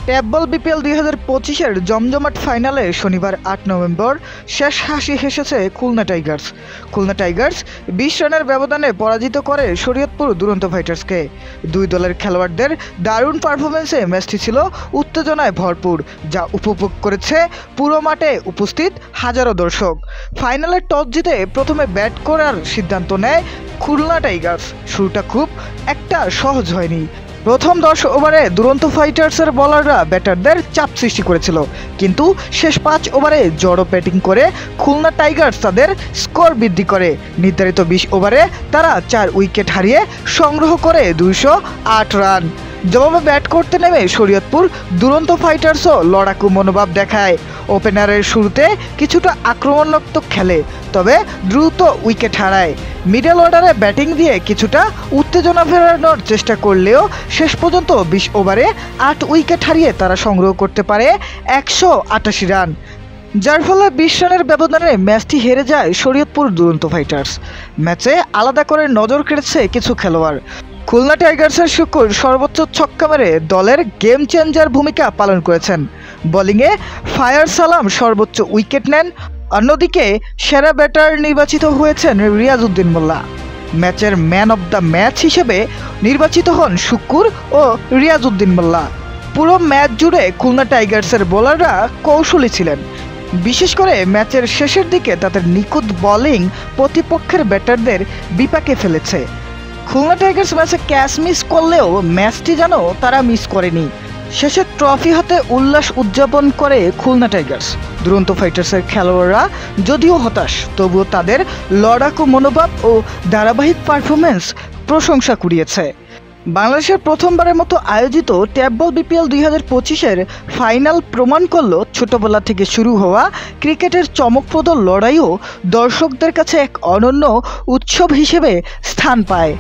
Tab বল BPL 2025-এর জমজমাট ফাইনালে শনিবার ৮ নভেম্বর শেষ হাসি হেসেছে খুলনা টাইগার্স। খুলনা টাইগার্স ২০ রানের ব্যবধানে পরাজিত করে শরীয়তপুর দুরন্ত ফাইটার্সকে। দুই দলের খেলোয়াড়দের দারুণ পারফরমেন্সে ম্যাচটি ছিল উত্তেজনায় ভরপুর, যা উপভোগ করেছে পুরো মাঠে উপস্থিত হাজারো দর্শক। ফাইনালে টস জিতে প্রথমে ব্যাট করার সিদ্ধান্ত নেয় খুলনা টাইগার্স। শুরুটা খুব একটা সহজ হয়নি। প্রথম ১০ ওভারে দুরন্ত ফাইটার্সের বোলাররা ব্যাটারদের চাপ সৃষ্টি করেছিল, কিন্তু শেষ ৫ ওভারে জড়ো ব্যাটিং করে খুলনা টাইগার্স তাদের স্কোর বৃদ্ধি করে। নির্ধারিত ২০ ওভারে তারা ৪ উইকেট হারিয়ে সংগ্রহ করে ২০৮ রান। জবাবে ব্যাট করতে নেমে শরীয়তপুর দুরন্ত ফাইটার্সও লড়াকু মনোভাব দেখায়। ওপেনারের শুরুতে কিছুটা আক্রমণাত্মক খেলে, তবে দ্রুত উইকেট হারায়। মিডল অর্ডারে ব্যাটিং দিয়ে কিছুটা উত্তেজনা ফেরানোর চেষ্টা করলেও শেষ পর্যন্ত ২০ ওভারে ৮ উইকেট হারিয়ে তারা সংগ্রহ করতে পারে ১৮৮ রান, যার ফলে ২০ রানের ব্যবধানে ম্যাচটি হেরে যায় শরীয়তপুর দুরন্ত ফাইটার্স। ম্যাচে আলাদা করে নজর কেড়েছে কিছু খেলোয়াড়। খুলনা টাইগার্সের শুকুর সর্বোচ্চ ছক্কা মেরে দলের গেম চেঞ্জার ভূমিকা পালন করেছেন। বোলিংয়ে ফায়ার সালাম সর্বোচ্চ উইকেট নেন। অন্যদিকে সেরা ব্যাটার নির্বাচিত হয়েছেন রিয়াজউদ্দিন মোল্লা। ম্যাচের ম্যান অব দ্য ম্যাচ হিসেবে নির্বাচিত হন শুকুর ও রিয়াজউদ্দিন মোল্লা। পুরো ম্যাচ জুড়ে খুলনা টাইগার্সের বোলাররা কৌশলী ছিলেন। বিশেষ করে ম্যাচের শেষের দিকে তাদের নিখুঁত বোলিং প্রতিপক্ষের ব্যাটারদের বিপাকে ফেলেছে। খুলনা টাইগার্স ম্যাচে ক্যাচ মিস করলেও ম্যাচটি যেন তারা মিস করেনি। শেষে ট্রফি হাতে উল্লাস উদযাপন করে খুলনা টাইগার্স। দুরন্ত ফাইটার্সের খেলোয়াড়রা যদিও হতাশ, তবুও তাদের লড়াকু মনোভাব ও ধারাবাহিক পারফরমেন্স প্রশংসা কুড়িয়েছে। বাংলাদেশের প্রথমবারের মতো আয়োজিত ট্যাব বল বিপিএল 2025-এর ফাইনাল প্রমাণ করল ছোটবেলা থেকে শুরু হওয়া ক্রিকেটের চমকপ্রদ লড়াইও দর্শকদের কাছে এক অনন্য উৎসব হিসেবে স্থান পায়।